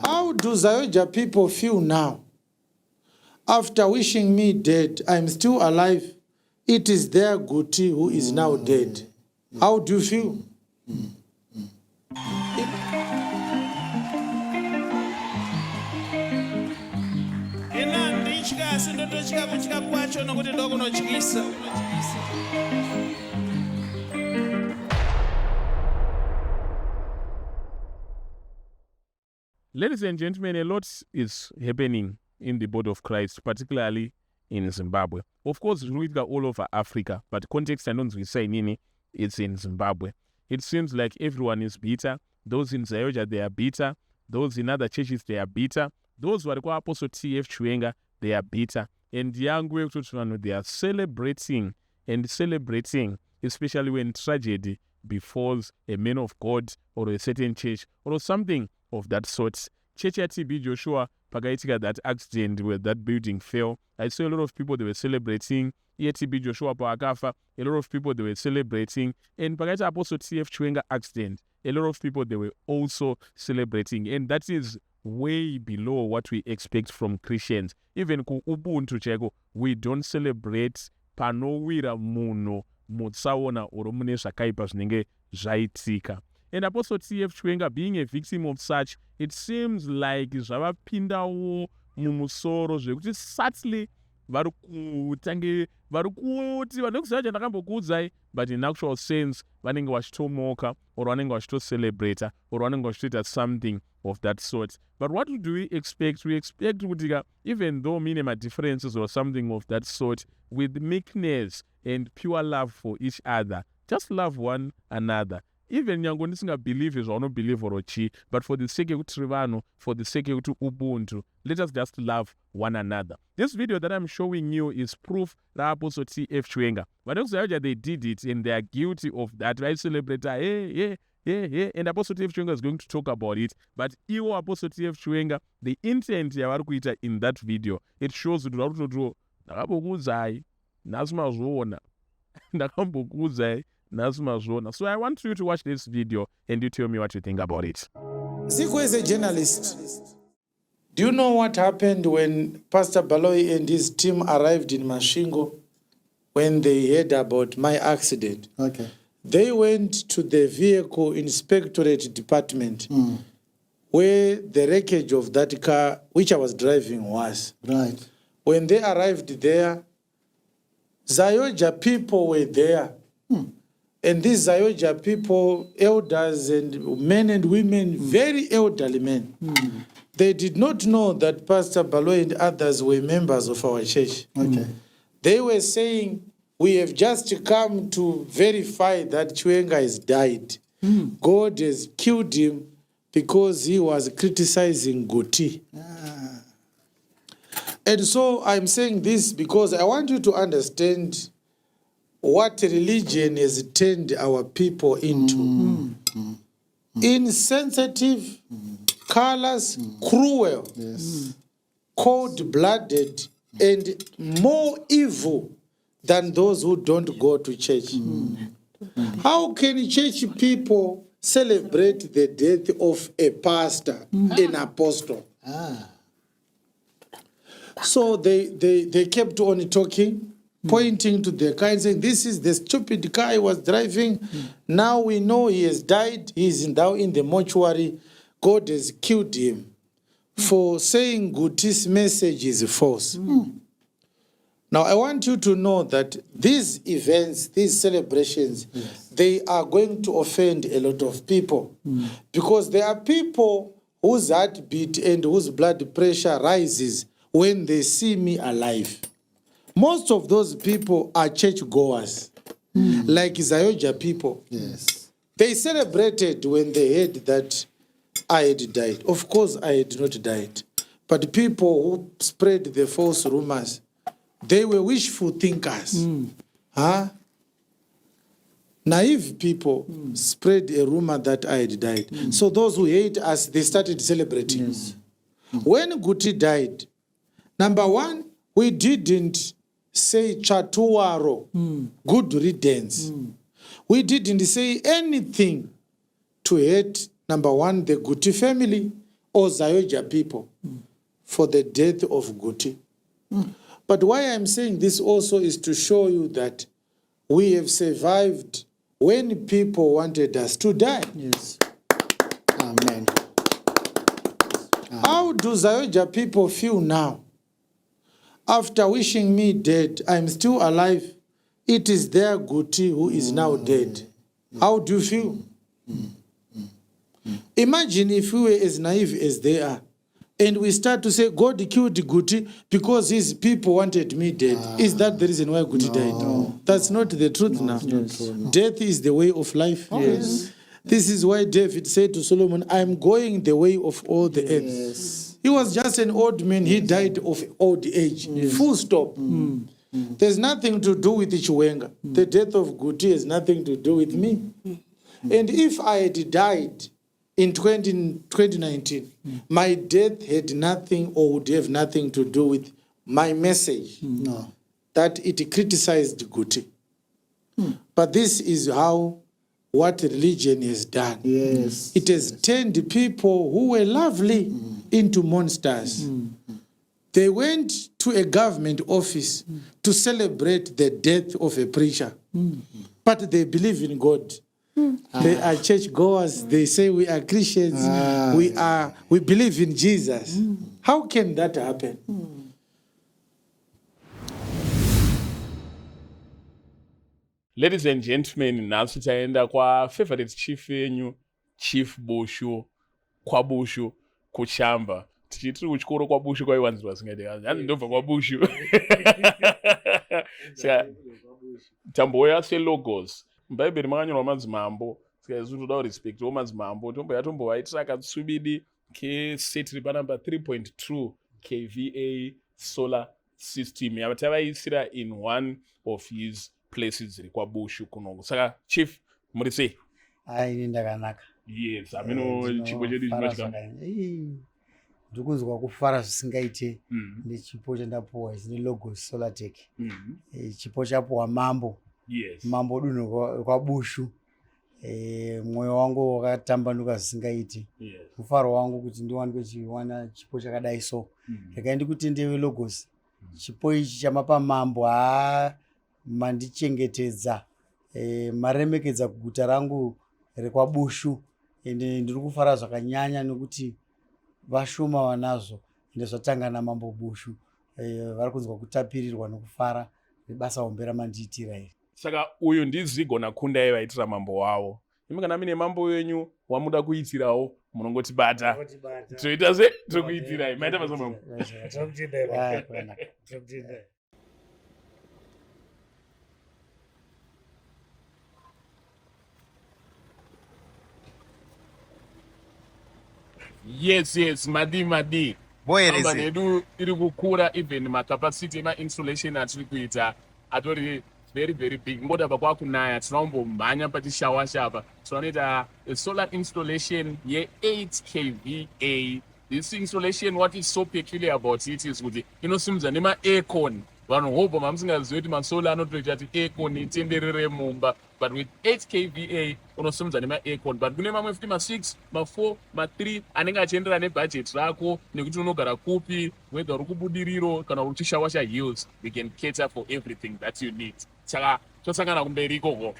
How do Zaoga people feel now? After wishing me dead, I'm still alive. It is their Guti who is now dead. How do you feel? Ladies and gentlemen, a lot is happening in the body of Christ, particularly in Zimbabwe. Of course, it's all over Africa, but context I don't say nini, it's in Zimbabwe. It seems like everyone is bitter. Those in Zaoga, they are bitter. Those in other churches, they are bitter. Those who are called Apostle T.F. Chiwenga, they are bitter. And young people, they are celebrating, especially when tragedy befalls a man of God or a certain church or something of that sort. Church at TB Joshua, Pagaitika, that accident where that building fell. I saw a lot of people, they were celebrating. TB Joshua Pagafa, a lot of people, they were celebrating. And Pagaita Apostle T.F. Chiwenga accident, a lot of people, they were also celebrating. And that is way below what we expect from Christians. Even ku Ubuntu Chego, we don't celebrate panowira muno mutsaona oromune zvakaipa zvinenge zvaitika. And Apostle T.F. Chiwenga being a victim of such, it seems like zvavapindawo mumusoro zvekuti subtly vari kuti vanokuziva chandakambokuudzai, but in actual sense vanenge vachitomoka or vanenge vachitocelebrata or vanenge vachitoita something of that sort. But what do we expect? We expect kuti even though many differences or something of that sort, with meekness and pure love for each other, just love one another. Even nyango ndisingabelieve zvaunobelieve or chi, but for the sake of Vanhu, for the sake of Ubuntu, let us just love one another. This video that I'm showing you is proof that Apostle T.F. Chiwenga, vekuZaoga, they did it and they are guilty of that. Right? Celebrate, and Apostle T.F. Chiwenga is going to talk about it. But Iwo Apostle T.F. Chiwenga, the intent yavarikuita in that video, it shows that ndakambokuudzai nhasi ndakambokuudzai. So I want you to watch this video and you tell me what you think about it. Zico is a journalist. Do you know what happened when Pastor Baloyi and his team arrived in Masvingo when they heard about my accident? Okay. They went to the vehicle inspectorate department where the wreckage of that car, which I was driving, was. Right. When they arrived there, Zaoga people were there. And these Zaoga people, elders and men and women, very elderly men, they did not know that Pastor Baloyi and others were members of our church. Okay. They were saying, we have just come to verify that Chiwenga has died. God has killed him because he was criticizing Guti. And so I'm saying this because I want you to understand what religion has turned our people into. Insensitive, callous, cruel, cold-blooded, and more evil than those who don't go to church. How can church people celebrate the death of a pastor, an apostle? So they kept on talking, pointing to the car and saying, this is the stupid car he was driving. Now we know he has died. He is now in the mortuary. God has killed him for saying Guti's message is false. Now, I want you to know that these events, these celebrations, they are going to offend a lot of people. Because there are people whose heartbeat and whose blood pressure rises when they see me alive. Most of those people are churchgoers, like Zaoga people. Yes. They celebrated when they heard that I had died. Of course, I had not died. But people who spread the false rumors, they were wishful thinkers. Naive people spread a rumor that I had died. So those who hate us, they started celebrating. When Guti died, number one, we didn't say chatuwaro, good riddance. We didn't say anything to hate, number one, the Guti family or Zaoga people for the death of Guti. But why I'm saying this also is to show you that we have survived when people wanted us to die. Yes. Amen. How do Zaoga people feel now? After wishing me dead, I'm still alive. It is their Guti who is now dead. How do you feel? Imagine if we were as naive as they are, and we start to say, God killed Guti because his people wanted me dead. Is that the reason why Guti died? That's not the truth now. Death is the way of life. Yes. This is why David said to Solomon, I'm going the way of all the earth. Yes. He was just an old man. He died of old age. Full stop. There's nothing to do with the Chiwenga. The death of Guti has nothing to do with me. And if I had died in 2019, my death had nothing or would have nothing to do with my message that it criticized Guti. But this is how what religion has done. Yes. It has turned people who were lovely into monsters. They went to a government office to celebrate the death of a preacher. But they believe in God. They are churchgoers. They say we are Christians. We believe in Jesus. How can that happen? Ladies and gentlemen, nasu taenda kwa favorite chief wenyu, Chief Bushu, kwa Bushu, kuchamba. Tichitiri kuchikoro kwa Bushu kwa iwanzwa singade. Hanzi ndobva kwa Bushu. Saka tamboya se logos. Mbaibheri makanyorwa madzimambo. Saka isu toda respect madzimambo. Tomboya tombowaitira katsvibidi keset ripa number 3.2 kVA solar system. Yava tavaisira in one of his places dziri kwaBushu kunongo. Saka Chief, muri sei? Ai ndakanaka. Yes, ameno chipo chedu chinochika. Ndikunzwa kufara zvisingaite nechipo chandapuwa chine logo Solartech. Chipo chapuwa mambo. Yes. Mambo dunhu kwaBushu. Mwoyo wangu wakatambanuka zvisingaite. Yes. Mufaro wangu kuti ndiwanikwe chiwana chipo chakadai so. Ndakaenda kutendewe logos. Chipo ichi chamapa mambo mandichengetedza maremekedza kuguta rangu rekwaBushu, ende ndiri kufara zvakanyanya nekuti vashoma vanazvo ende zvatanga namambo Bushu vari kunzwa kutapirirwa nokufara nebasa hombe ramandiitira iri. Saka uyu ndizigo nakunda vaitira mambo wavo. Imi kana mine mambo wenyu wamuda kuitirawo munongotibata. Toita se tokuitirai. Maita basa mambo. Yes, madi. Amba nedu iri kukura even macapacity installation atiri kuita atori very big. Ngoda pa kwakunaya tinombomhanya patishawasha apa. Tinoita a solar installation ye 8 kVA. This installation, what is so peculiar about it is kuti inosimudza nema aircon. Vanhu hope mamusingazivi kuti masolar anotoita kuti aircon itenderere mumba. But with 8 kVA unosimudza nema aircon. But kune mamwe futi ma6, ma4, ma3 anenge achienderana nebudget rako nekuti unogara kupi, whether uri kubudiriro kana uri kuchishawasha hills, we can cater for everything that you need. Saka tosangana kumberi ikoko.